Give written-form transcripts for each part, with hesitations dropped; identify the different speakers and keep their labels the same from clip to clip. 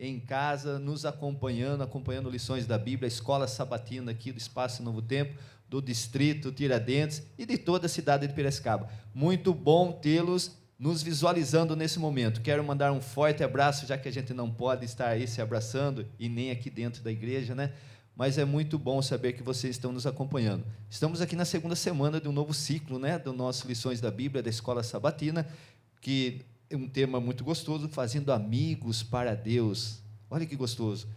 Speaker 1: em casa, nos acompanhando lições da Bíblia, a Escola Sabatina aqui do Espaço Novo Tempo, do Distrito Tiradentes e de toda a cidade de Piracicaba. Muito bom tê-los nos visualizando nesse momento. Quero mandar um forte abraço, já que a gente não pode estar aí se abraçando, e nem aqui dentro da igreja, né? Mas é muito bom saber que vocês estão nos acompanhando. Estamos aqui na segunda semana de um novo ciclo, né, do nosso Lições da Bíblia, da Escola Sabatina, que é um tema muito gostoso, fazendo amigos para Deus. Olha que gostoso.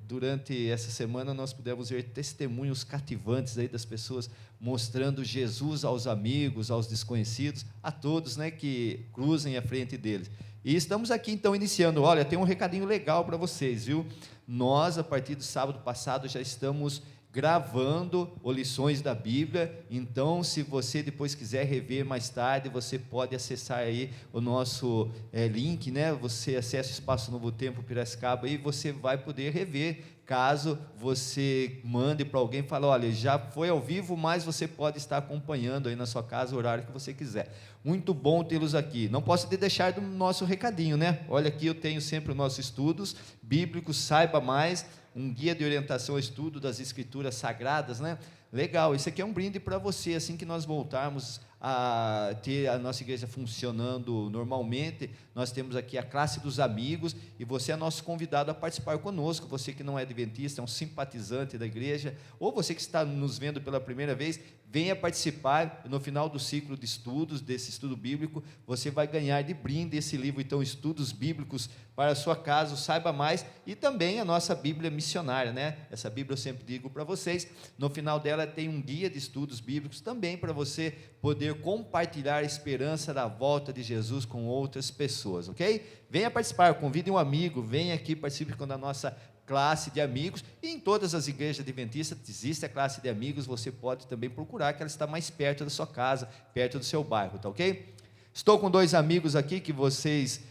Speaker 1: Durante essa semana nós pudemos ver testemunhos cativantes aí das pessoas mostrando Jesus aos amigos, aos desconhecidos, a todos, né, que cruzem à frente deles. E estamos aqui então iniciando. Olha, tem um recadinho legal para vocês, viu? Nós, a partir do sábado passado, já estamos gravando lições da Bíblia. Então, se você depois quiser rever mais tarde, você pode acessar aí o nosso link, né? Você acessa o Espaço Novo Tempo Piracicaba e você vai poder rever, caso você mande para alguém e fale, olha, já foi ao vivo, mas você pode estar acompanhando aí na sua casa o horário que você quiser. Muito bom tê-los aqui. Não posso deixar do nosso recadinho, né? Olha, aqui eu tenho sempre os nossos estudos bíblicos, saiba mais, um guia de orientação ao estudo das Escrituras Sagradas, né? Legal, isso aqui é um brinde para você, assim que nós voltarmos a ter a nossa igreja funcionando normalmente, nós temos aqui a classe dos amigos, e você é nosso convidado a participar conosco, você que não é adventista, é um simpatizante da igreja, ou você que está nos vendo pela primeira vez, venha participar. No final do ciclo de estudos, desse estudo bíblico, você vai ganhar de brinde esse livro, então, Estudos Bíblicos para a sua casa, saiba mais, e também a nossa Bíblia missionária, né? Essa Bíblia eu sempre digo para vocês, no final dela tem um guia de estudos bíblicos, também para você poder compartilhar a esperança da volta de Jesus com outras pessoas, ok? Venha participar, convide um amigo, venha aqui, participe da nossa classe de amigos, e em todas as igrejas adventistas existe a classe de amigos, você pode também procurar, que ela está mais perto da sua casa, perto do seu bairro, tá ok? Estou com dois amigos aqui que vocês,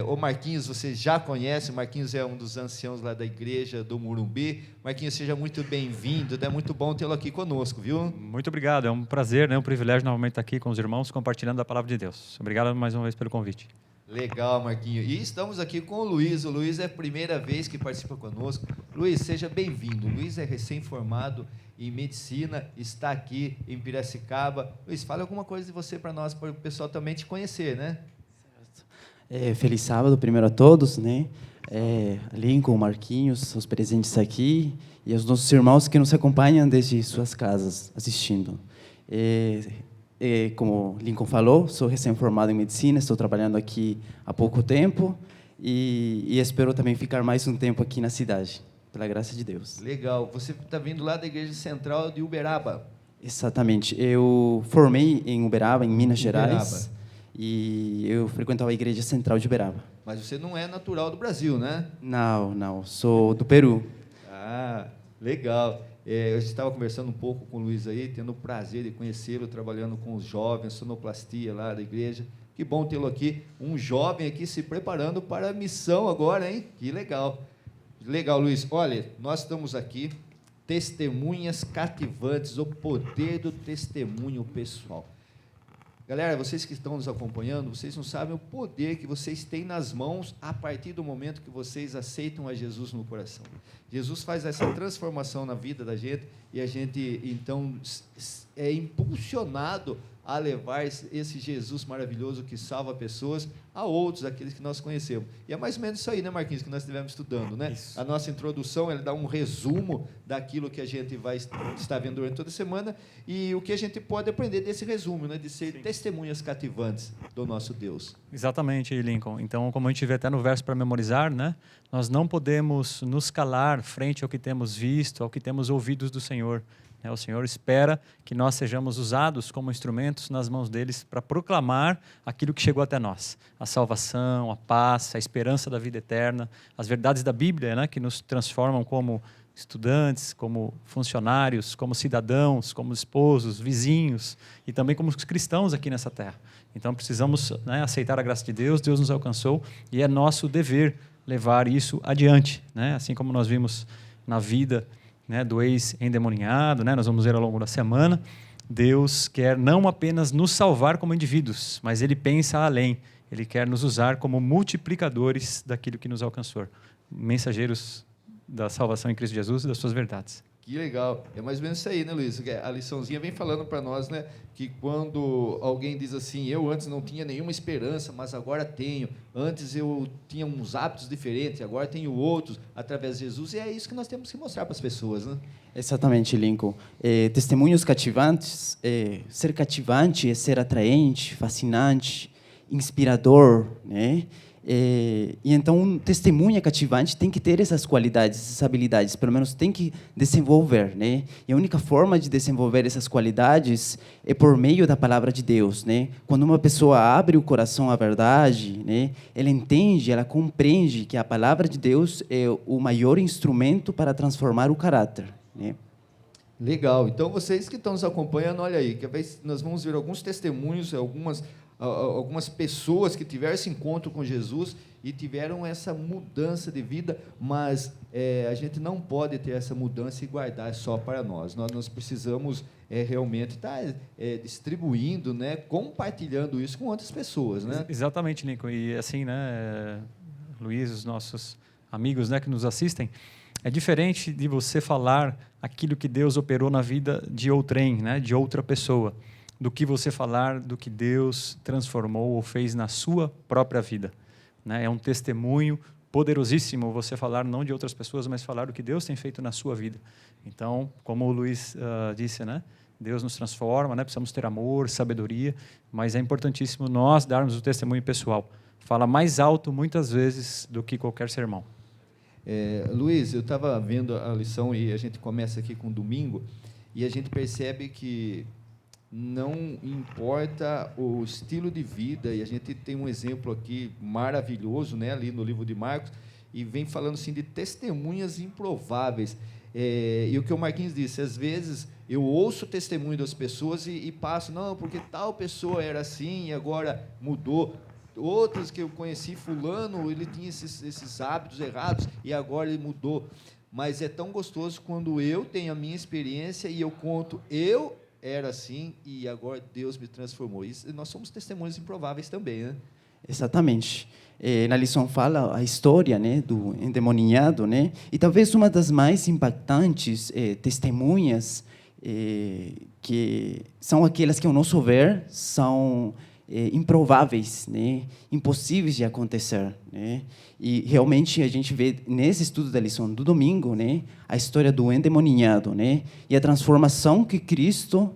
Speaker 1: o Marquinhos, vocês já conhecem. O Marquinhos é um dos anciãos lá da igreja do Morumbi. Marquinhos, seja muito bem-vindo, é muito bom tê-lo aqui conosco, viu?
Speaker 2: Muito obrigado, é um prazer, né, um privilégio novamente estar aqui com os irmãos, compartilhando a palavra de Deus. Obrigado mais uma vez pelo convite.
Speaker 1: Legal, Marquinhos. E estamos aqui com o Luiz. O Luiz é a primeira vez que participa conosco. Luiz, seja bem-vindo. O Luiz é recém-formado em medicina, está aqui em Piracicaba. Luiz, fala alguma coisa de você para nós, para o pessoal também te conhecer, né?
Speaker 3: Certo. Feliz sábado, primeiro a todos, né? Lincoln, Marquinhos, os presentes aqui, e os nossos irmãos que nos acompanham desde suas casas, assistindo. Como Lincoln falou, sou recém-formado em medicina, estou trabalhando aqui há pouco tempo e espero também ficar mais um tempo aqui na cidade, pela graça de Deus.
Speaker 1: Legal. Você está vindo lá da Igreja Central de Uberaba.
Speaker 3: Exatamente. Eu formei em Uberaba, em Minas Gerais, e eu frequentava a Igreja Central de Uberaba.
Speaker 1: Mas você não é natural do Brasil, né?
Speaker 3: Não. Sou do Peru.
Speaker 1: Ah, legal. Eu estava conversando um pouco com o Luiz aí, tendo o prazer de conhecê-lo, trabalhando com os jovens, sonoplastia lá da igreja. Que bom tê-lo aqui, um jovem aqui se preparando para a missão agora, hein? Que legal. Legal, Luiz. Olha, nós estamos aqui, testemunhas cativantes, o poder do testemunho pessoal. Galera, vocês que estão nos acompanhando, vocês não sabem o poder que vocês têm nas mãos a partir do momento que vocês aceitam a Jesus no coração. Jesus faz essa transformação na vida da gente e a gente, então, é impulsionado a levar esse Jesus maravilhoso que salva pessoas a outros, aqueles que nós conhecemos. E é mais ou menos isso aí, né, Marquinhos, que nós estivemos estudando, né? Isso. A nossa introdução, ela dá um resumo daquilo que a gente vai estar vendo durante toda a semana e o que a gente pode aprender desse resumo, né, de ser testemunhas cativantes do nosso Deus.
Speaker 2: Exatamente, Lincoln. Então, como a gente vê até no verso para memorizar, né, nós não podemos nos calar frente ao que temos visto, ao que temos ouvido do Senhor. O Senhor espera que nós sejamos usados como instrumentos nas mãos deles para proclamar aquilo que chegou até nós. A salvação, a paz, a esperança da vida eterna, as verdades da Bíblia, né, que nos transformam como estudantes, como funcionários, como cidadãos, como esposos, vizinhos e também como cristãos aqui nessa terra. Então precisamos, né, aceitar a graça de Deus, Deus nos alcançou e é nosso dever levar isso adiante, né? Assim como nós vimos na vida, né, do ex-endemoniado, né, nós vamos ver ao longo da semana, Deus quer não apenas nos salvar como indivíduos, mas Ele pensa além. Ele quer nos usar como multiplicadores daquilo que nos alcançou, mensageiros da salvação em Cristo Jesus e das suas verdades.
Speaker 1: Que legal. É mais ou menos isso aí, né, Luiz? A liçãozinha vem falando para nós, né, que quando alguém diz assim, eu antes não tinha nenhuma esperança, mas agora tenho. Antes eu tinha uns hábitos diferentes, agora tenho outros, através de Jesus. E é isso que nós temos que mostrar para as pessoas, né?
Speaker 3: Exatamente, Lincoln. Testemunhos cativantes, ser cativante é ser atraente, fascinante, inspirador, né? E então, um testemunha cativante tem que ter essas qualidades, essas habilidades, pelo menos tem que desenvolver, né? E a única forma de desenvolver essas qualidades é por meio da palavra de Deus, né? Quando uma pessoa abre o coração à verdade, né? Ela entende, ela compreende que a palavra de Deus é o maior instrumento para transformar o caráter, né?
Speaker 1: Legal. Então, vocês que estão nos acompanhando, olha aí, que nós vamos ver alguns testemunhos, algumas pessoas que tiveram esse encontro com Jesus e tiveram essa mudança de vida, mas a gente não pode ter essa mudança e guardar só para nós. Nós precisamos realmente estar distribuindo, né, compartilhando isso com outras pessoas, né?
Speaker 2: Exatamente, Lincoln. E assim, né, Luiz, os nossos amigos, né, que nos assistem, é diferente de você falar aquilo que Deus operou na vida de outrem, né, de outra pessoa, do que você falar do que Deus transformou ou fez na sua própria vida, né? É um testemunho poderosíssimo você falar não de outras pessoas, mas falar do que Deus tem feito na sua vida. Então, como o Luiz disse, né? Deus nos transforma, né? Precisamos ter amor, sabedoria, mas é importantíssimo nós darmos o testemunho pessoal. Fala mais alto, muitas vezes, do que qualquer sermão.
Speaker 1: Luiz, eu estava vendo a lição e a gente começa aqui com domingo e a gente percebe que não importa o estilo de vida, e a gente tem um exemplo aqui maravilhoso, né, ali no livro de Marcos, e vem falando assim de testemunhas improváveis. E o que o Marquinhos disse, às vezes eu ouço o testemunho das pessoas e passo, não, porque tal pessoa era assim e agora mudou. Outros que eu conheci, fulano, ele tinha esses hábitos errados e agora ele mudou. Mas é tão gostoso quando eu tenho a minha experiência e eu conto, eu era assim e agora Deus me transformou. Isso, nós somos testemunhas improváveis também, né?
Speaker 3: Exatamente. Na lição fala a história, né, do endemoniado, né? E talvez uma das mais impactantes testemunhas que são aquelas que, ao nosso ver, são improváveis, né? Impossíveis de acontecer, né? E realmente a gente vê nesse estudo da lição do domingo, né, a história do endemoniado, né, e a transformação que Cristo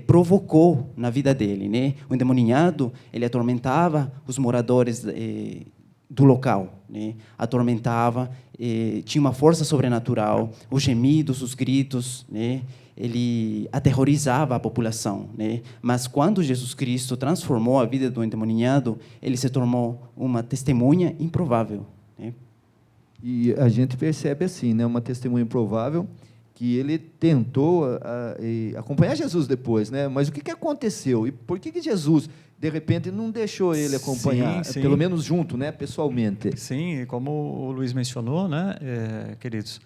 Speaker 3: provocou na vida dele, né? O endemoniado, ele atormentava os moradores do local, né? Atormentava, tinha uma força sobrenatural, os gemidos, os gritos, né? Ele aterrorizava a população, né? Mas quando Jesus Cristo transformou a vida do endemoniado, ele se tornou uma testemunha improvável, né?
Speaker 1: E a gente percebe assim, né, uma testemunha improvável, que ele tentou acompanhar Jesus depois, né? Mas o que aconteceu? E por que Jesus, de repente, não deixou ele acompanhar,
Speaker 2: sim.
Speaker 1: pelo menos junto, né, pessoalmente?
Speaker 2: Sim, como o Luiz mencionou, né, queridos,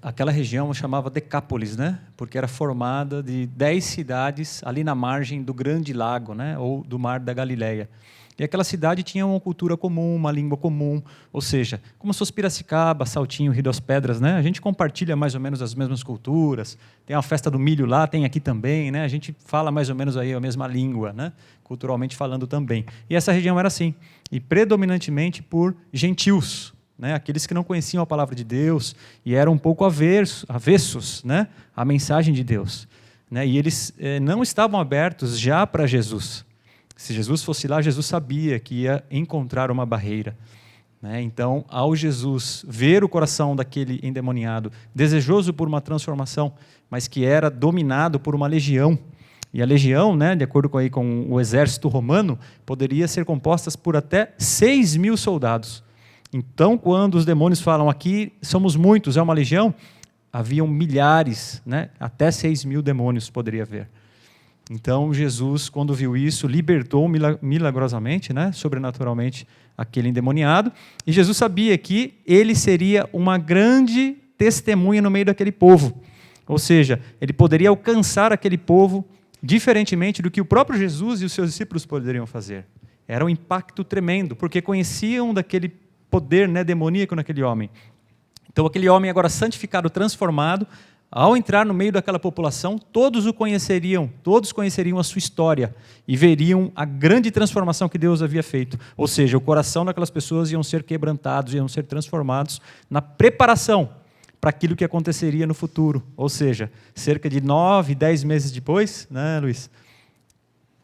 Speaker 2: aquela região chamava Decápolis, né, porque era formada de 10 cidades ali na margem do Grande Lago, né, ou do Mar da Galileia. E aquela cidade tinha uma cultura comum, uma língua comum, ou seja, como se fosse Piracicaba, Saltinho, Rio das Pedras, né? A gente compartilha mais ou menos as mesmas culturas, tem uma festa do milho lá, tem aqui também, né? A gente fala mais ou menos aí a mesma língua, né? Culturalmente falando também. E essa região era assim, e predominantemente por gentios, né? Aqueles que não conheciam a palavra de Deus e eram um pouco avessos, né? À mensagem de Deus, né? E eles não estavam abertos já para Jesus. Se Jesus fosse lá, Jesus sabia que ia encontrar uma barreira, né? Então, ao Jesus ver o coração daquele endemoniado, desejoso por uma transformação, mas que era dominado por uma legião, e a legião, né, de acordo com o exército romano, poderia ser composta por até 6.000 soldados. Então, quando os demônios falam aqui, somos muitos, é uma legião, haviam milhares, né, até 6.000 demônios poderia haver. Então, Jesus, quando viu isso, libertou milagrosamente, né, sobrenaturalmente, aquele endemoniado. E Jesus sabia que ele seria uma grande testemunha no meio daquele povo. Ou seja, ele poderia alcançar aquele povo diferentemente do que o próprio Jesus e os seus discípulos poderiam fazer. Era um impacto tremendo, porque conheciam daquele poder, né, demoníaco naquele homem. Então, aquele homem agora santificado, transformado, ao entrar no meio daquela população, todos o conheceriam, todos conheceriam a sua história e veriam a grande transformação que Deus havia feito. Ou seja, o coração daquelas pessoas iam ser quebrantados, iam ser transformados na preparação para aquilo que aconteceria no futuro. Ou seja, cerca de 9, 10 meses depois, né, Luiz?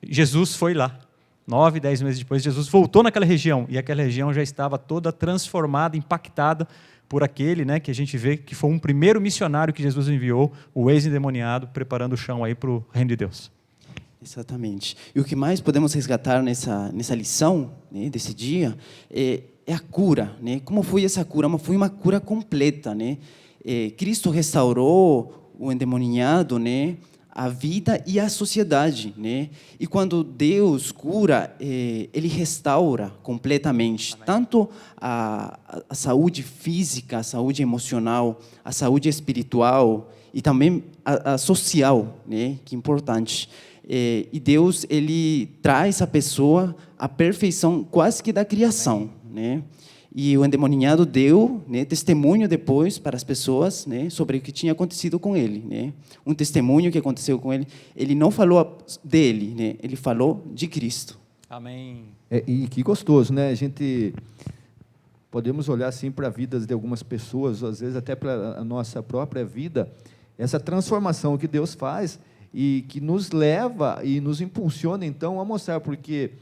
Speaker 2: Jesus foi lá. 9, 10 meses depois, Jesus voltou naquela região, e aquela região já estava toda transformada, impactada por aquele, né, que a gente vê que foi um primeiro missionário que Jesus enviou, o ex-endemoniado, preparando o chão aí para o reino de Deus.
Speaker 3: Exatamente. E o que mais podemos resgatar nessa lição, né, desse dia é a cura, né? Como foi essa cura? Foi uma cura completa, né? Cristo restaurou o endemoniado, né, a vida e a sociedade, né? E quando Deus cura, Ele restaura completamente. Amém. Tanto a saúde física, a saúde emocional, a saúde espiritual e também a social, né? Que é importante. E Deus, Ele traz a pessoa à perfeição quase que da criação, né? E o endemoniado deu, né, testemunho depois para as pessoas, né, sobre o que tinha acontecido com ele, né? Um testemunho que aconteceu com ele. Ele não falou dele, né? Ele falou de Cristo.
Speaker 2: Amém.
Speaker 1: E que gostoso, né? A gente podemos olhar assim para a vida de algumas pessoas, às vezes até para a nossa própria vida, essa transformação que Deus faz e que nos leva e nos impulsiona, então, a mostrar, porque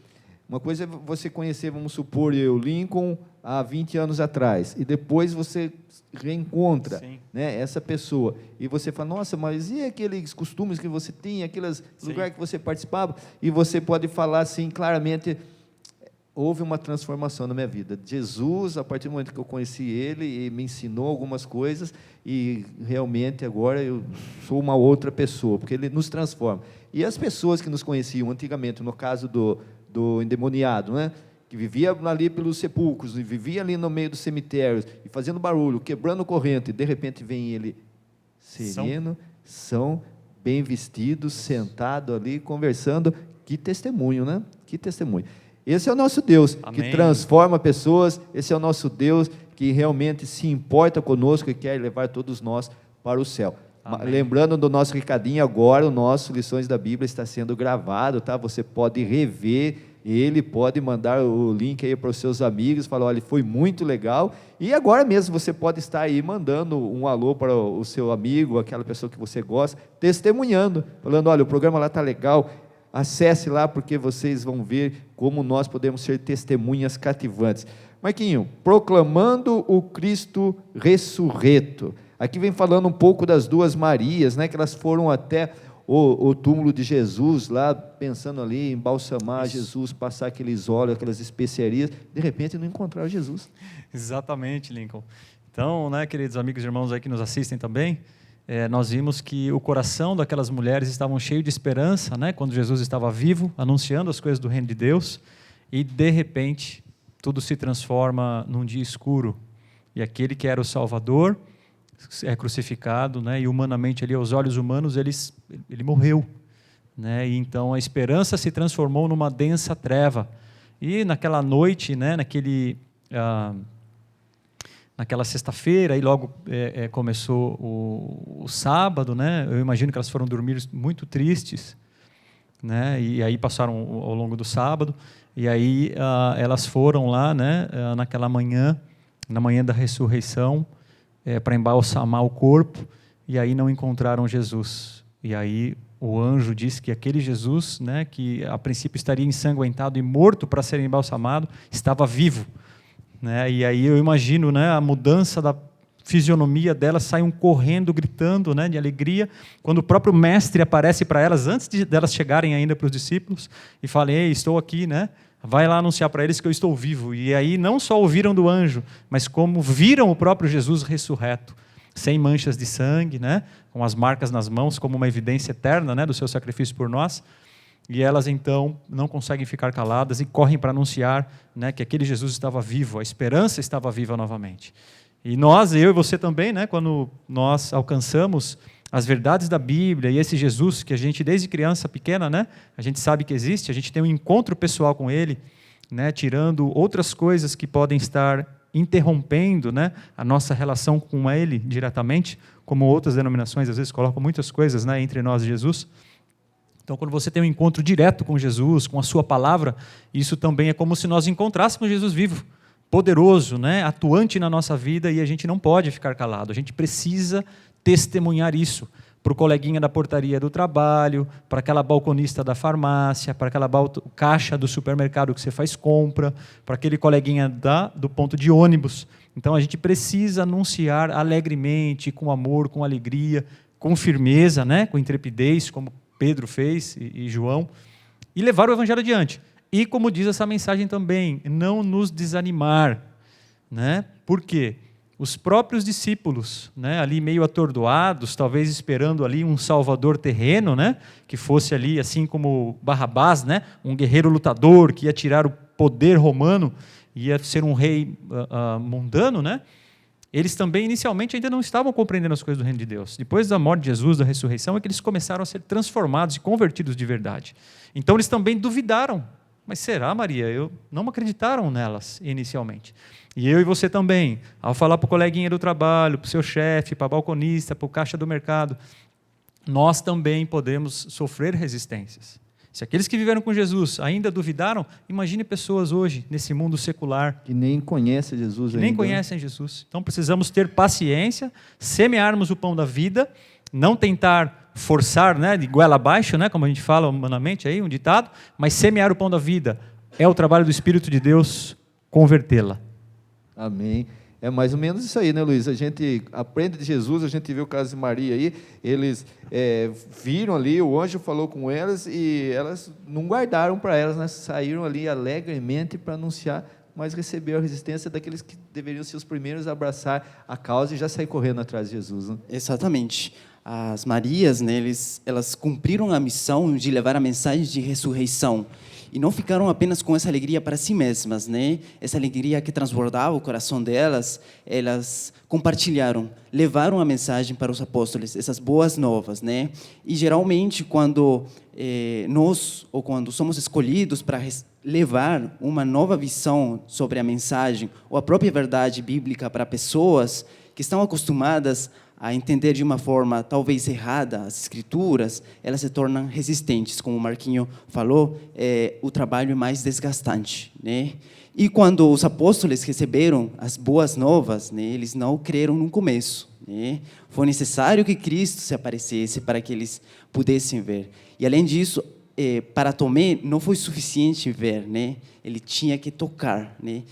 Speaker 1: uma coisa é você conhecer, vamos supor, Lincoln, há 20 anos atrás, e depois você reencontra, né, essa pessoa, e você fala, nossa, mas e aqueles costumes que você tinha, aqueles lugares que você participava, e você pode falar assim, claramente, houve uma transformação na minha vida. Jesus, a partir do momento que eu conheci Ele, me ensinou algumas coisas, e realmente agora eu sou uma outra pessoa, porque Ele nos transforma. E as pessoas que nos conheciam antigamente, no caso do endemoniado, né, que vivia ali pelos sepulcros, e vivia ali no meio dos cemitérios, e fazendo barulho, quebrando corrente, e de repente vem ele sereno, são bem vestidos, sentado ali, conversando. Que testemunho, né? Que testemunho. Esse é o nosso Deus, Amém. Que transforma pessoas, esse é o nosso Deus que realmente se importa conosco e quer levar todos nós para o céu. Amém. Lembrando do nosso recadinho agora, o nosso Lições da Bíblia está sendo gravado, tá? Você pode rever ele, pode mandar o link aí para os seus amigos, falar, olha, foi muito legal, e agora mesmo você pode estar aí mandando um alô para o seu amigo, aquela pessoa que você gosta, testemunhando, falando, olha, o programa lá está legal, acesse lá porque vocês vão ver como nós podemos ser testemunhas cativantes. Marquinho, proclamando o Cristo ressurreto. Aqui vem falando um pouco das duas Marias, né, que elas foram até o túmulo de Jesus, lá pensando ali, embalsamar Jesus, passar aqueles óleos, aquelas especiarias, de repente não encontraram Jesus.
Speaker 2: Exatamente, Lincoln. Então, né, queridos amigos e irmãos aí que nos assistem também, nós vimos que o coração daquelas mulheres estava cheio de esperança, né, quando Jesus estava vivo, anunciando as coisas do reino de Deus, e de repente tudo se transforma num dia escuro, e aquele que era o Salvador é crucificado, né, e humanamente ali aos olhos humanos ele morreu, né, e então a esperança se transformou numa densa treva, e naquela noite, né, naquela sexta-feira, e logo começou o sábado, né, eu imagino que elas foram dormir muito tristes, né, e aí passaram ao longo do sábado, e aí elas foram lá, né, naquela manhã, na manhã da ressurreição, para embalsamar o corpo, e aí não encontraram Jesus. E aí o anjo disse que aquele Jesus, né, que a princípio estaria ensanguentado e morto para ser embalsamado, estava vivo. Né? E aí eu imagino, né, a mudança da fisionomia delas, saem correndo, gritando, né, de alegria, quando o próprio mestre aparece para elas, antes delas chegarem ainda para os discípulos, e fala, ei, estou aqui, né? Vai lá anunciar para eles que eu estou vivo. E aí não só ouviram do anjo, mas como viram o próprio Jesus ressurreto, sem manchas de sangue, né? Com as marcas nas mãos, como uma evidência eterna, né, do seu sacrifício por nós. E elas então não conseguem ficar caladas e correm para anunciar, né, que aquele Jesus estava vivo, a esperança estava viva novamente. E nós, eu e você também, né, quando nós alcançamos as verdades da Bíblia e esse Jesus que a gente desde criança pequena, né, a gente sabe que existe, a gente tem um encontro pessoal com Ele, né, tirando outras coisas que podem estar interrompendo, né, a nossa relação com Ele diretamente, como outras denominações às vezes colocam muitas coisas, né, entre nós e Jesus. Então, quando você tem um encontro direto com Jesus, com a sua palavra, isso também é como se nós encontrássemos Jesus vivo, poderoso, né, atuante na nossa vida, e a gente não pode ficar calado, a gente precisa testemunhar isso para o coleguinha da portaria do trabalho, para aquela balconista da farmácia, para aquela caixa do supermercado que você faz compra, para aquele coleguinha do ponto de ônibus. Então, a gente precisa anunciar alegremente, com amor, com alegria, com firmeza, né, com intrepidez, como Pedro fez e João, e levar o evangelho adiante. E, como diz essa mensagem também, não nos desanimar, né? Por quê? Os próprios discípulos, né, ali meio atordoados, talvez esperando ali um salvador terreno, né, que fosse ali, assim como Barrabás, né, um guerreiro lutador que ia tirar o poder romano, ia ser um rei mundano, né? Eles também, inicialmente, ainda não estavam compreendendo as coisas do reino de Deus. Depois da morte de Jesus, da ressurreição, é que eles começaram a ser transformados e convertidos de verdade. Então, eles também duvidaram. Mas será, Maria? Não acreditaram nelas inicialmente. E eu e você também, ao falar para o coleguinha do trabalho, para o seu chefe, para a balconista, para o caixa do mercado, nós também podemos sofrer resistências. Se aqueles que viveram com Jesus ainda duvidaram, imagine pessoas hoje, nesse mundo secular,
Speaker 1: Que nem conhecem Jesus ainda.
Speaker 2: nem conhecem Jesus. Então precisamos ter paciência, semearmos o pão da vida, não tentar forçar, né, de goela abaixo, né, como a gente fala humanamente aí, um ditado, mas semear o pão da vida é o trabalho do Espírito de Deus convertê-la.
Speaker 1: Amém. É mais ou menos isso aí, né, Luiz? A gente aprende de Jesus, a gente vê o caso de Maria aí, eles viram ali, o anjo falou com elas e elas não guardaram para elas, né? Saíram ali alegremente para anunciar, mas receberam a resistência daqueles que deveriam ser os primeiros a abraçar a causa e já sair correndo atrás de Jesus, né?
Speaker 3: Exatamente. As Marias, né, elas cumpriram a missão de levar a mensagem de ressurreição. E não ficaram apenas com essa alegria para si mesmas, né? Essa alegria que transbordava o coração delas, elas compartilharam, levaram a mensagem para os apóstolos, essas boas novas, né? E geralmente quando nós ou quando somos escolhidos para levar uma nova visão sobre a mensagem ou a própria verdade bíblica para pessoas que estão acostumadas a entender de uma forma talvez errada as escrituras, elas se tornam resistentes. Como o Marquinho falou, o trabalho é mais desgastante, né? E quando os apóstolos receberam as boas novas, né, eles não creram no começo, né? Foi necessário que Cristo se aparecesse para que eles pudessem ver. E além disso, para Tomé não foi suficiente ver, né? Ele tinha que tocar, né?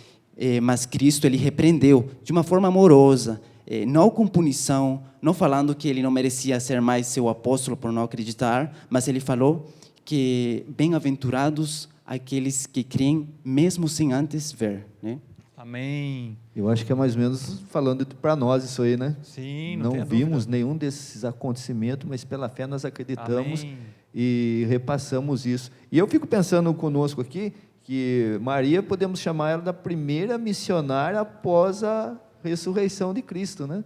Speaker 3: Mas Cristo ele repreendeu de uma forma amorosa, não com punição, não falando que ele não merecia ser mais seu apóstolo por não acreditar, mas ele falou que bem-aventurados aqueles que creem mesmo sem antes ver, né?
Speaker 2: Amém.
Speaker 1: Eu acho que é mais ou menos falando para nós isso aí, né?
Speaker 2: Sim,
Speaker 1: Não
Speaker 2: tenha
Speaker 1: vimos
Speaker 2: dúvida.
Speaker 1: nenhum desses acontecimentos, mas pela fé nós acreditamos.
Speaker 2: Amém.
Speaker 1: E repassamos isso. E eu fico pensando conosco aqui que Maria, podemos chamar ela da primeira missionária após a ressurreição de Cristo, né?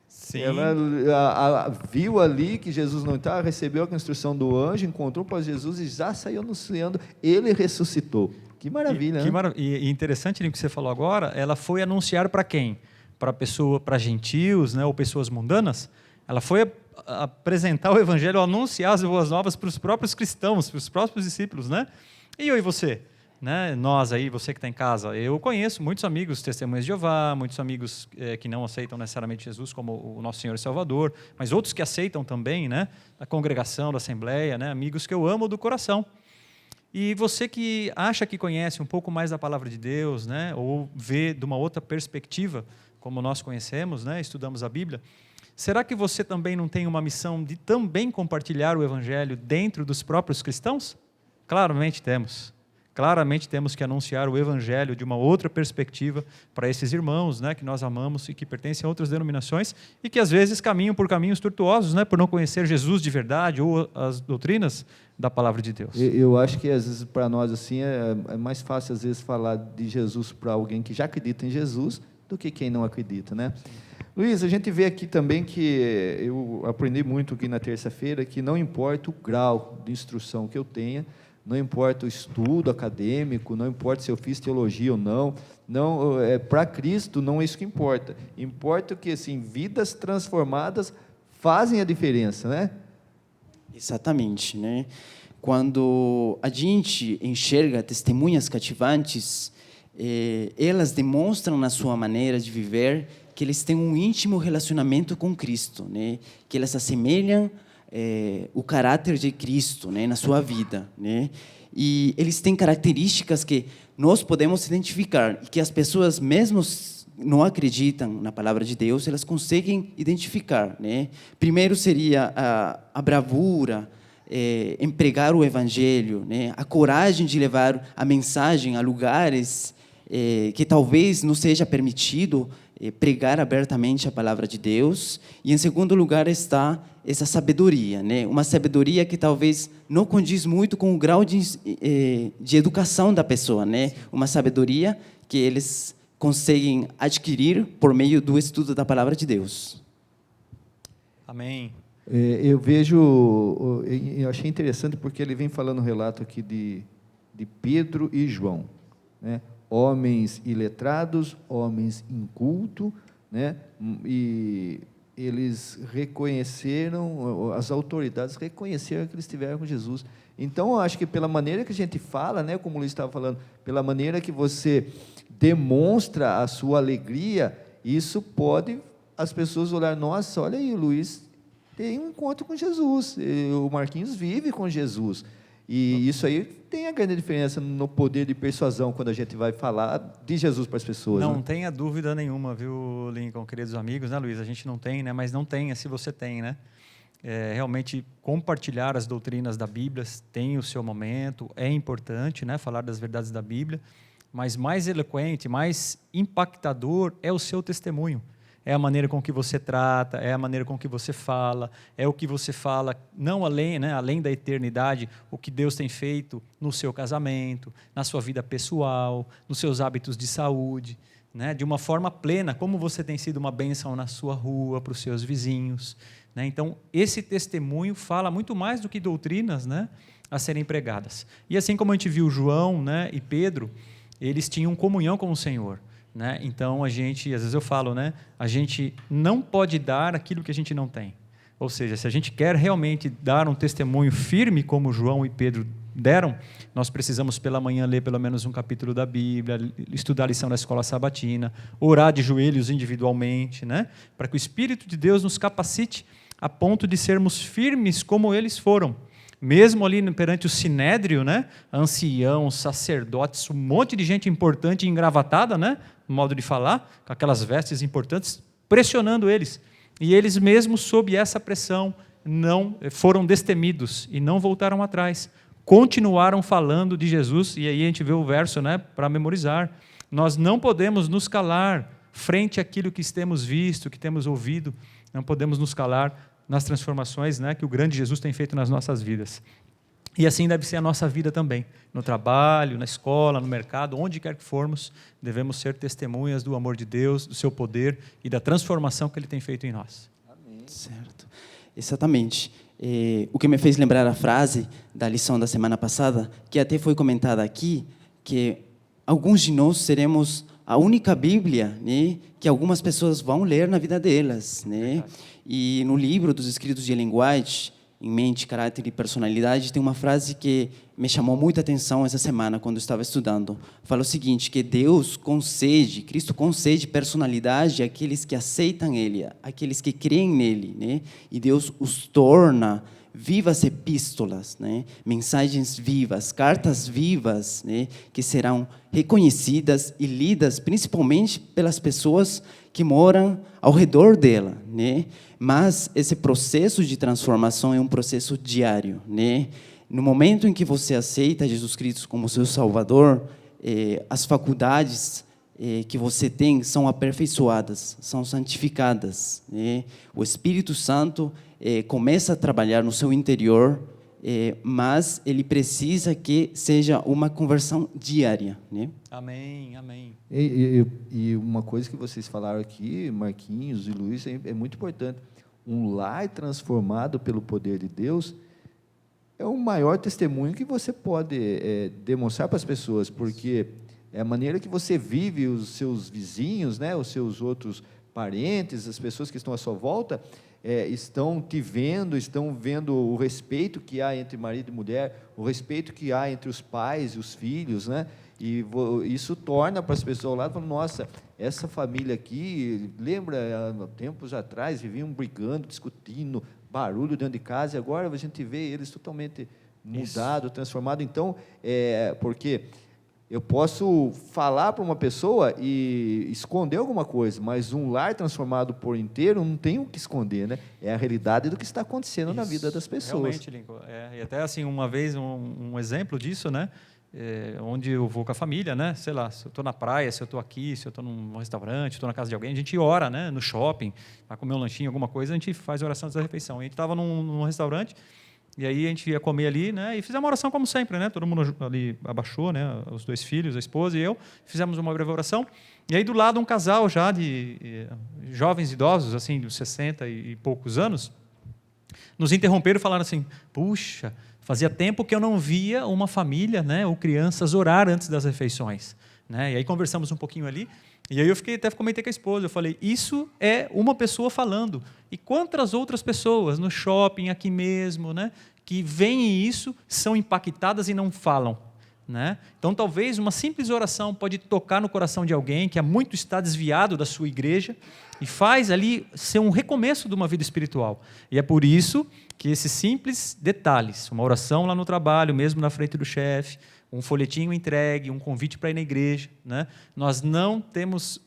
Speaker 2: Sim.
Speaker 1: Ela viu ali que Jesus não estava, recebeu a instrução do anjo, encontrou para Jesus e já saiu anunciando, ele ressuscitou. Que maravilha, né?
Speaker 2: E interessante o que você falou agora, ela foi anunciar para quem? Para gentios, né, ou pessoas mundanas? Ela foi apresentar o evangelho, anunciar as boas novas para os próprios cristãos, para os próprios discípulos, né? E eu e você? Né? Nós aí, você que está em casa, eu conheço muitos amigos testemunhas de Jeová, muitos amigos que não aceitam necessariamente Jesus como o nosso Senhor e Salvador, mas outros que aceitam também, né? Da congregação, da assembleia, né? Amigos que eu amo do coração. E você que acha que conhece um pouco mais da palavra de Deus, né? Ou vê de uma outra perspectiva, como nós conhecemos, né? Estudamos a Bíblia, será que você também não tem uma missão de também compartilhar o evangelho dentro dos próprios cristãos? Claramente temos. Claramente temos que anunciar o evangelho de uma outra perspectiva para esses irmãos, né, que nós amamos e que pertencem a outras denominações e que às vezes caminham por caminhos tortuosos, né, por não conhecer Jesus de verdade ou as doutrinas da palavra de Deus.
Speaker 1: Eu acho que às vezes para nós assim é mais fácil às vezes falar de Jesus para alguém que já acredita em Jesus do que quem não acredita, né? Luiz, a gente vê aqui também que eu aprendi muito aqui na terça-feira que não importa o grau de instrução que eu tenha, não importa o estudo acadêmico, não importa se eu fiz teologia ou não, para Cristo não é isso que importa. Importa que assim, vidas transformadas fazem a diferença, né?
Speaker 3: Exatamente, né? Quando a gente enxerga testemunhas cativantes, elas demonstram na sua maneira de viver que eles têm um íntimo relacionamento com Cristo, né? Que elas assemelham o caráter de Cristo, né, na sua vida, né? E eles têm características que nós podemos identificar e que as pessoas mesmo não acreditam na palavra de Deus, elas conseguem identificar, né? Primeiro seria a bravura em pregar o evangelho, né? A coragem de levar a mensagem a lugares que talvez não seja permitido pregar abertamente a palavra de Deus. E em segundo lugar está essa sabedoria, né? Uma sabedoria que talvez não condiz muito com o grau de educação da pessoa, né? Uma sabedoria que eles conseguem adquirir por meio do estudo da palavra de Deus.
Speaker 2: Amém.
Speaker 1: Eu achei interessante porque ele vem falando o relato aqui de Pedro e João, né? Homens iletrados, homens incultos, né? E eles reconheceram, as autoridades reconheceram que eles estiveram com Jesus. Então, eu acho que pela maneira que a gente fala, né, como o Luiz estava falando, pela maneira que você demonstra a sua alegria, isso pode as pessoas olhar, nossa, olha aí, o Luiz tem um encontro com Jesus, o Marquinhos vive com Jesus. E isso aí tem a grande diferença no poder de persuasão quando a gente vai falar de Jesus para as pessoas.
Speaker 2: Não
Speaker 1: né?
Speaker 2: tenha dúvida nenhuma, viu, Lincoln, queridos amigos, né, Luiz? A gente não tem, né? Mas não tenha se você tem, né? Realmente compartilhar as doutrinas da Bíblia tem o seu momento, é importante, né? Falar das verdades da Bíblia, mas mais eloquente, mais impactador é o seu testemunho. É a maneira com que você trata, é a maneira com que você fala, é o que você fala, não além, né, além da eternidade, o que Deus tem feito no seu casamento, na sua vida pessoal, nos seus hábitos de saúde, né, de uma forma plena, como você tem sido uma bênção na sua rua, para os seus vizinhos. Né? Então, esse testemunho fala muito mais do que doutrinas, né, a serem pregadas. E assim como a gente viu João, né, e Pedro, eles tinham comunhão com o Senhor. Né? Então, às vezes eu falo, né, a gente não pode dar aquilo que a gente não tem. Ou seja, se a gente quer realmente dar um testemunho firme como João e Pedro deram, nós precisamos pela manhã ler pelo menos um capítulo da Bíblia, estudar a lição da escola sabatina, orar de joelhos individualmente, né, para que o Espírito de Deus nos capacite a ponto de sermos firmes como eles foram. Mesmo ali perante o sinédrio, né, anciãos, sacerdotes, um monte de gente importante engravatada, né, no modo de falar, com aquelas vestes importantes, pressionando eles. E eles mesmos, sob essa pressão, não foram destemidos e não voltaram atrás. Continuaram falando de Jesus, e aí a gente vê o verso, né, para memorizar. Nós não podemos nos calar frente àquilo que temos visto, que temos ouvido, não podemos nos calar nas transformações, né, que o grande Jesus tem feito nas nossas vidas. E assim deve ser a nossa vida também, no trabalho, na escola, no mercado, onde quer que formos, devemos ser testemunhas do amor de Deus, do seu poder e da transformação que Ele tem feito em nós.
Speaker 3: Amém. Certo. Exatamente. O que me fez lembrar a frase da lição da semana passada, que até foi comentada aqui, que alguns de nós seremos a única Bíblia, né, que algumas pessoas vão ler na vida delas, né? E no livro dos escritos de Ellen White, Em Mente, Caráter e Personalidade, tem uma frase que me chamou muita atenção essa semana quando eu estava estudando. Fala o seguinte, que Cristo concede personalidade àqueles que aceitam Ele, àqueles que creem nele, né? E Deus os torna vivas epístolas, né? Mensagens vivas, cartas vivas, né? Que serão reconhecidas e lidas principalmente pelas pessoas que moram ao redor dela, né? Mas esse processo de transformação é um processo diário, né? No momento em que você aceita Jesus Cristo como seu Salvador, as faculdades que você tem são aperfeiçoadas, são santificadas, né? O Espírito Santo começa a trabalhar no seu interior, mas ele precisa que seja uma conversão diária, né?
Speaker 2: Amém, amém.
Speaker 1: E uma coisa que vocês falaram aqui, Marquinhos e Luiz, é muito importante. Um lar transformado pelo poder de Deus é o maior testemunho que você pode demonstrar para as pessoas, porque é a maneira que você vive os seus vizinhos, né, os seus outros parentes, as pessoas que estão à sua volta, estão te vendo, estão vendo o respeito que há entre marido e mulher, o respeito que há entre os pais e os filhos, né? E isso torna para as pessoas ao lado, nossa, essa família aqui, lembra, há tempos atrás, viviam brigando, discutindo, barulho dentro de casa, e agora a gente vê eles totalmente mudados, transformados. Então, porque eu posso falar para uma pessoa e esconder alguma coisa, mas um lar transformado por inteiro não tem o que esconder, né? É a realidade do que está acontecendo na vida das pessoas.
Speaker 2: Realmente, Lincoln. E até assim, uma vez, um exemplo disso, né? Onde eu vou com a família, né? Sei lá, se eu estou na praia, se eu estou aqui, se eu estou num restaurante, estou na casa de alguém, a gente ora, né? No shopping, vai comer um lanchinho, alguma coisa, a gente faz oração antes da refeição. E a gente estava num restaurante, e aí a gente ia comer ali, né? E fizemos uma oração como sempre, né? Todo mundo ali abaixou, né? Os 2 filhos, a esposa e eu, fizemos uma breve oração. E aí do lado um casal já de jovens idosos, assim, de 60 e poucos anos, nos interromperam e falaram assim: puxa, fazia tempo que eu não via uma família, né, ou crianças orar antes das refeições, né? E aí conversamos um pouquinho ali, e aí eu até comentei com a esposa, eu falei, isso é uma pessoa falando. E quantas outras pessoas no shopping, aqui mesmo, né, que veem isso, são impactadas e não falam, né? Então, talvez uma simples oração pode tocar no coração de alguém que há muito está desviado da sua igreja e faz ali ser um recomeço de uma vida espiritual. E é por isso que esses simples detalhes, uma oração lá no trabalho, mesmo na frente do chefe, um folhetinho entregue, um convite para ir na igreja, né? Nós não temos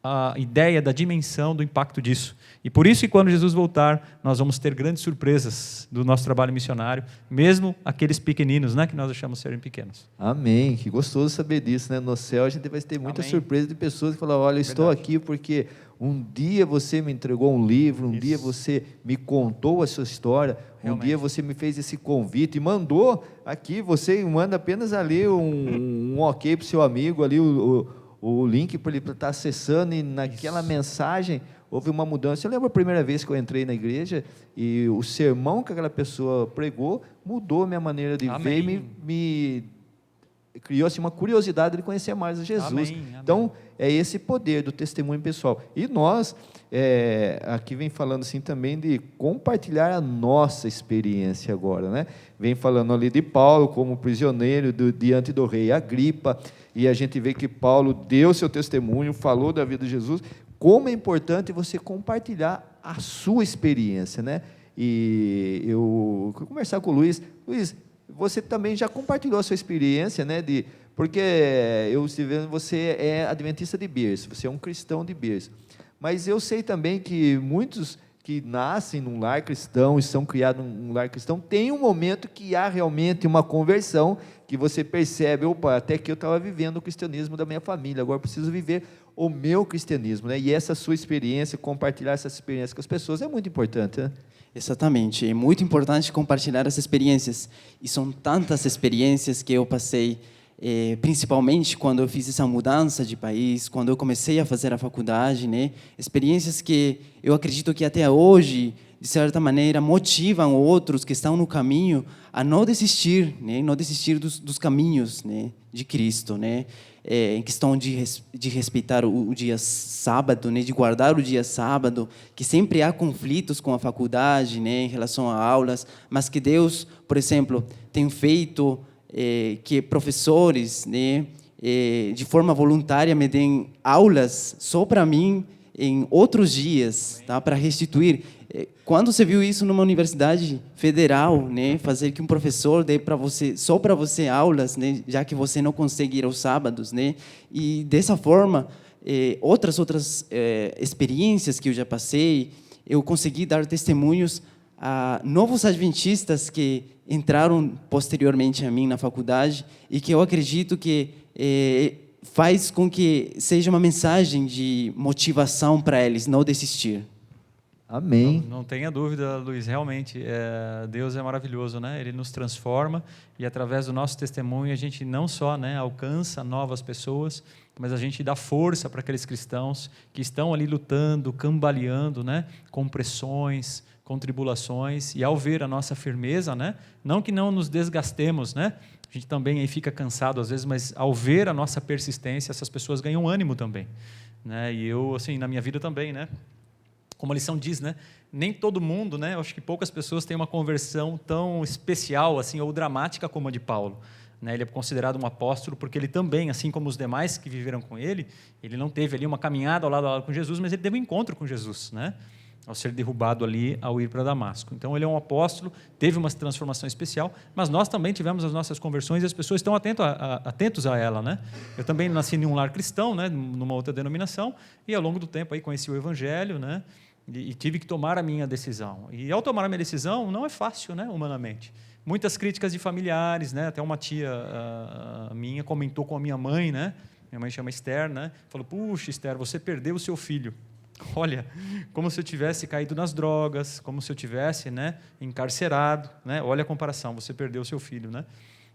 Speaker 2: a ideia da dimensão do impacto disso. E por isso que quando Jesus voltar, nós vamos ter grandes surpresas do nosso trabalho missionário, mesmo aqueles pequeninos, né, que nós achamos serem pequenos.
Speaker 1: Amém, que gostoso saber disso, né? No céu a gente vai ter muita surpresa de pessoas que falam, olha, eu estou aqui porque um dia você me entregou um livro, um dia você me contou a sua história, um dia você me fez esse convite e mandou aqui, você manda apenas ali um ok para o seu amigo, ali o link para ele estar acessando, e naquela mensagem houve uma mudança. Eu lembro a primeira vez que eu entrei na igreja e o sermão que aquela pessoa pregou mudou a minha maneira de ver e me criou assim, uma curiosidade de conhecer mais a Jesus. Amém. Então, é esse poder do testemunho pessoal. E nós, aqui vem falando assim também de compartilhar a nossa experiência agora, né? Vem falando ali de Paulo como prisioneiro diante do rei Agripa, e a gente vê que Paulo deu seu testemunho, falou da vida de Jesus, como é importante você compartilhar a sua experiência, né? E eu conversar com o Luiz, você também já compartilhou a sua experiência, né? Porque eu estive vendo, você é adventista de berço, você é um cristão de berço. Mas eu sei também que muitos que nascem num lar cristão e são criados num lar cristão, tem um momento que há realmente uma conversão, que você percebe, opa, até que eu estava vivendo o cristianismo da minha família, agora eu preciso viver o meu cristianismo, né? E essa sua experiência, compartilhar essa experiência com as pessoas é muito importante, né?
Speaker 3: Exatamente, é muito importante compartilhar as experiências, e são tantas experiências que eu passei, principalmente quando eu fiz essa mudança de país, quando eu comecei a fazer a faculdade, né? Experiências que eu acredito que até hoje, de certa maneira, motivam outros que estão no caminho a não desistir, né? Não desistir dos caminhos, né, de Cristo, né? Em questão de respeitar o dia sábado, né, de guardar o dia sábado, que sempre há conflitos com a faculdade, né, em relação a aulas, mas que Deus, por exemplo, tem feito que professores, né, de forma voluntária me deem aulas só para mim em outros dias, tá, para restituir. Quando você viu isso numa universidade federal, né, fazer que um professor dê para você, só para você aulas, né, já que você não consegue ir aos sábados, né, e dessa forma outras experiências que eu já passei, eu consegui dar testemunhos a novos adventistas que entraram posteriormente a mim na faculdade, e que eu acredito que faz com que seja uma mensagem de motivação para eles não desistir.
Speaker 1: Amém.
Speaker 2: Não tenha dúvida, Luiz, realmente, Deus é maravilhoso, né? Ele nos transforma, e através do nosso testemunho a gente não só, né, alcança novas pessoas, mas a gente dá força para aqueles cristãos que estão ali lutando, cambaleando, né, com pressões, com tribulações, e ao ver a nossa firmeza, né? Não que não nos desgastemos, né? A gente também aí fica cansado às vezes, mas ao ver a nossa persistência, essas pessoas ganham ânimo também, né? E eu, assim, na minha vida também, né? Como a lição diz, né? Nem todo mundo, né? Eu acho que poucas pessoas têm uma conversão tão especial assim ou dramática como a de Paulo. Né? Ele é considerado um apóstolo porque ele também, assim como os demais que viveram com ele, ele não teve ali uma caminhada ao lado a lado com Jesus, mas ele teve um encontro com Jesus, né? Ao ser derrubado ali ao ir para Damasco. Então ele é um apóstolo, teve uma transformação especial, mas nós também tivemos as nossas conversões e as pessoas estão atentos a ela, né? Eu também nasci em um lar cristão, né? Numa outra denominação, e ao longo do tempo aí conheci o Evangelho, né? E tive que tomar a minha decisão. E ao tomar a minha decisão, não é fácil, né? Humanamente. Muitas críticas de familiares, né? Até uma tia minha comentou com a minha mãe, né? Minha mãe chama Esther, né? Falou: puxa, Esther, você perdeu o seu filho. Olha, como se eu tivesse caído nas drogas, como se eu tivesse, né, encarcerado, né? Olha a comparação, você perdeu o seu filho, né?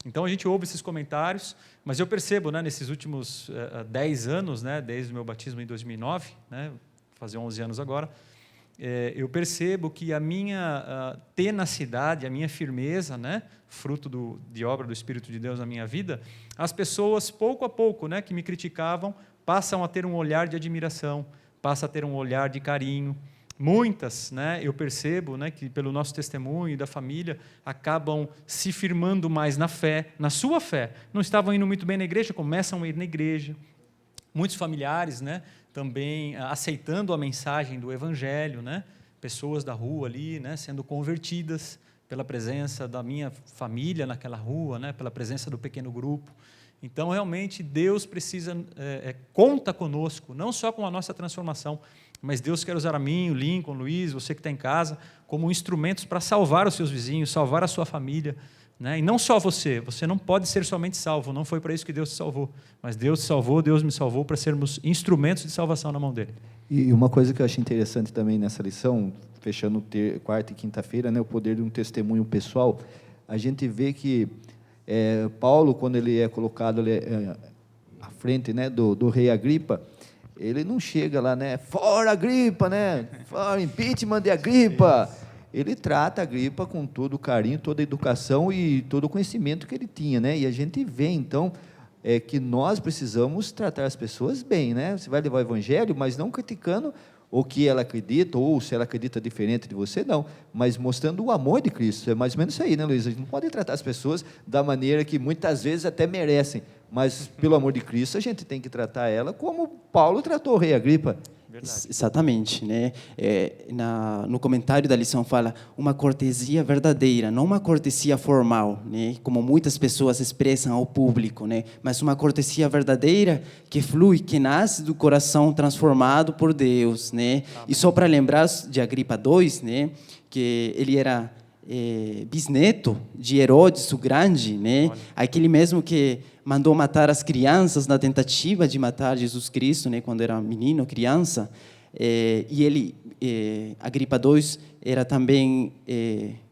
Speaker 2: Então a gente ouve esses comentários, mas eu percebo, né, nesses últimos 10 anos, né, desde o meu batismo em 2009, né, fazer 11 anos agora, eu percebo que a minha tenacidade, a minha firmeza, né, fruto de obra do Espírito de Deus na minha vida, as pessoas, pouco a pouco, né, que me criticavam, passam a ter um olhar de admiração, passam a ter um olhar de carinho. Muitas, né, eu percebo, né, que pelo nosso testemunho e da família, acabam se firmando mais na fé, na sua fé. Não estavam indo muito bem na igreja, começam a ir na igreja. Muitos familiares, né, também aceitando a mensagem do Evangelho, né, pessoas da rua ali, né, sendo convertidas pela presença da minha família naquela rua, né, pela presença do pequeno grupo. Então, realmente, Deus precisa, conta conosco, não só com a nossa transformação, mas Deus quer usar a mim, o Lincoln, o Luiz, você que está em casa, como instrumentos para salvar os seus vizinhos, salvar a sua família, né? E não só você não pode ser somente salvo, não foi para isso que Deus te salvou, mas Deus te salvou, Deus me salvou para sermos instrumentos de salvação na mão dele.
Speaker 1: E uma coisa que eu achei interessante também nessa lição, fechando quarta e quinta-feira, né, o poder de um testemunho pessoal, a gente vê que Paulo, quando ele é colocado ali, à frente, né, do rei Agripa, ele não chega lá, né, fora Agripa, né, fora impeachment de Agripa. Ele trata Agripa com todo o carinho, toda a educação e todo o conhecimento que ele tinha, né? E a gente vê, então, que nós precisamos tratar as pessoas bem, né? Você vai levar o evangelho, mas não criticando o que ela acredita, ou se ela acredita diferente de você, não, mas mostrando o amor de Cristo. É mais ou menos isso aí, né, Luiz? A gente não pode tratar as pessoas da maneira que muitas vezes até merecem, mas pelo amor de Cristo a gente tem que tratar ela como Paulo tratou o rei Agripa.
Speaker 2: Verdade.
Speaker 3: Exatamente, né? No comentário da lição fala uma cortesia verdadeira, não uma cortesia formal, né? Como muitas pessoas expressam ao público, né? Mas uma cortesia verdadeira que flui, que nasce do coração transformado por Deus, né? E só para lembrar de Agripa II, né? Que ele era bisneto de Herodes o Grande, né? Aquele mesmo que mandou matar as crianças na tentativa de matar Jesus Cristo, né? Quando era menino, criança. E ele, Agripa II, era também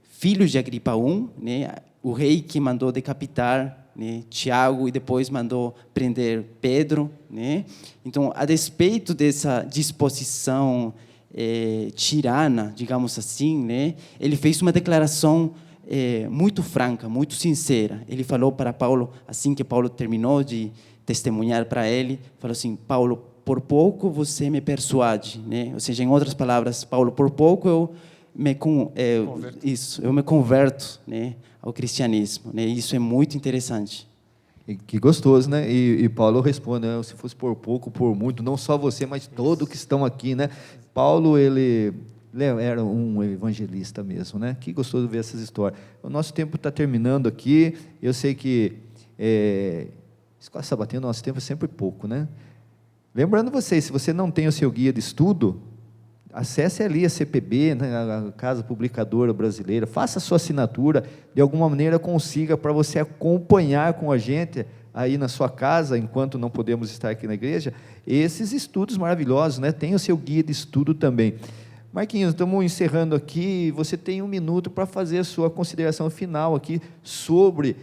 Speaker 3: filho de Agripa I, né? O rei que mandou decapitar, né, Tiago, e depois mandou prender Pedro, né? Então, a despeito dessa disposição tirana, digamos assim, né? Ele fez uma declaração muito franca, muito sincera. Ele falou para Paulo, assim que Paulo terminou de testemunhar para ele, falou assim: Paulo, por pouco você me persuade, né? Ou seja, em outras palavras, Paulo, por pouco eu me converto, né, ao cristianismo, né? Isso é muito interessante.
Speaker 1: Que gostoso, né? E Paulo responde, né? Se fosse por pouco, por muito, não só você, mas todos que estão aqui, né? Paulo, ele era um evangelista mesmo, né? Que gostoso ver essas histórias. O nosso tempo está terminando aqui. Eu sei que Escola Sabatina, nosso tempo é sempre pouco, né? Lembrando vocês, se você não tem o seu guia de estudo, acesse ali a CPB, né, a Casa Publicadora Brasileira, faça a sua assinatura, de alguma maneira consiga para você acompanhar com a gente aí na sua casa, enquanto não podemos estar aqui na igreja, esses estudos maravilhosos, né? Tem o seu guia de estudo também. Marquinhos, estamos encerrando aqui, você tem 1 minuto para fazer a sua consideração final aqui sobre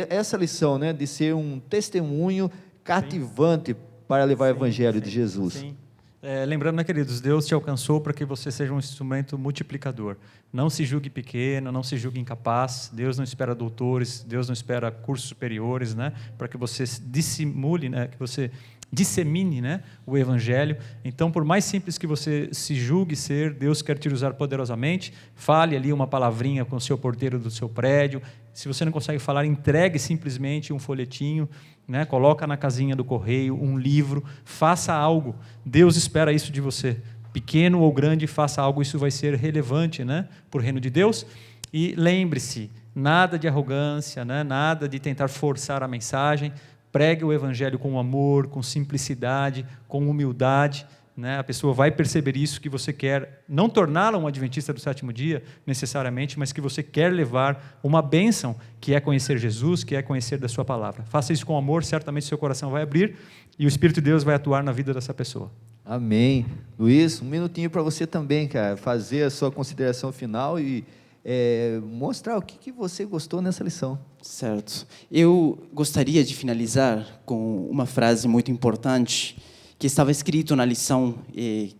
Speaker 1: essa lição, né, de ser um testemunho cativante para levar o Evangelho de Jesus.
Speaker 2: Sim. Lembrando, né, queridos, Deus te alcançou para que você seja um instrumento multiplicador. Não se julgue pequeno, não se julgue incapaz. Deus não espera doutores, Deus não espera cursos superiores, né, para que você dissimule, né, que você dissemine, né, o evangelho. Então, por mais simples que você se julgue ser, Deus quer te usar poderosamente. Fale ali uma palavrinha com o seu porteiro do seu prédio. Se você não consegue falar, entregue simplesmente um folhetinho, né, coloca na casinha do correio um livro, faça algo. Deus espera isso de você. Pequeno ou grande, faça algo, isso vai ser relevante, né, para o reino de Deus. E lembre-se, nada de arrogância, né, nada de tentar forçar a mensagem. Pregue o evangelho com amor, com simplicidade, com humildade, né? A pessoa vai perceber isso, que você quer não torná-la um adventista do sétimo dia, necessariamente, mas que você quer levar uma bênção, que é conhecer Jesus, que é conhecer da sua palavra. Faça isso com amor, certamente seu coração vai abrir e o Espírito de Deus vai atuar na vida dessa pessoa.
Speaker 1: Amém. Luiz, um minutinho para você também, cara, fazer a sua consideração final e mostrar o que você gostou nessa lição.
Speaker 3: Certo. Eu gostaria de finalizar com uma frase muito importante que estava escrito na lição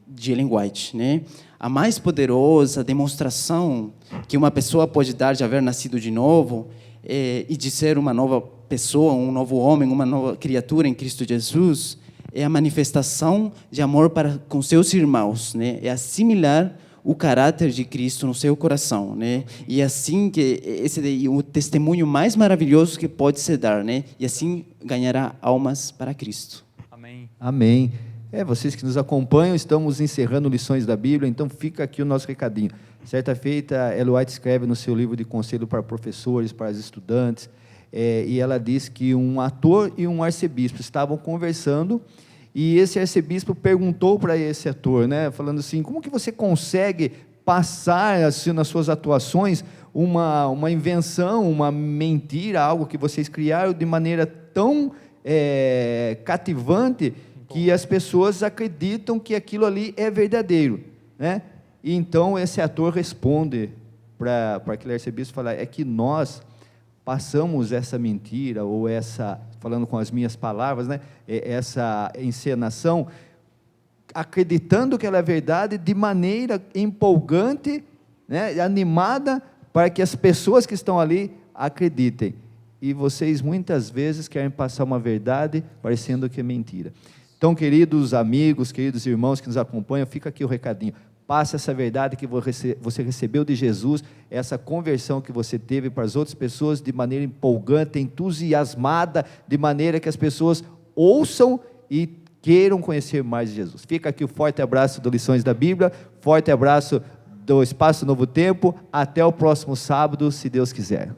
Speaker 3: de Ellen White, né? A mais poderosa demonstração que uma pessoa pode dar de haver nascido de novo e de ser uma nova pessoa, um novo homem, uma nova criatura em Cristo Jesus, é a manifestação de amor para com seus irmãos, né? É assimilar o caráter de Cristo no seu coração, né? E assim que esse é o testemunho mais maravilhoso que pode se dar, né? E assim ganhará almas para Cristo.
Speaker 2: Amém.
Speaker 1: Amém. Vocês que nos acompanham, estamos encerrando lições da Bíblia, então fica aqui o nosso recadinho. Certa feita, Ellen White escreve no seu livro de conselho para professores, para os estudantes, e ela diz que um ator e um arcebispo estavam conversando. E esse arcebispo perguntou para esse ator, né, falando assim, como que você consegue passar assim, nas suas atuações uma invenção, uma mentira, algo que vocês criaram de maneira tão cativante que as pessoas acreditam que aquilo ali é verdadeiro, né? E então esse ator responde para aquele arcebispo, fala, é que nós passamos essa mentira, ou essa, falando com as minhas palavras, né, essa encenação, acreditando que ela é verdade, de maneira empolgante, né, animada, para que as pessoas que estão ali acreditem. E vocês muitas vezes querem passar uma verdade, parecendo que é mentira. Então, queridos amigos, queridos irmãos que nos acompanham, fica aqui o recadinho. Passe essa verdade que você recebeu de Jesus, essa conversão que você teve para as outras pessoas de maneira empolgante, entusiasmada, de maneira que as pessoas ouçam e queiram conhecer mais de Jesus. Fica aqui o forte abraço do Lições da Bíblia, forte abraço do Espaço Novo Tempo, até o próximo sábado, se Deus quiser.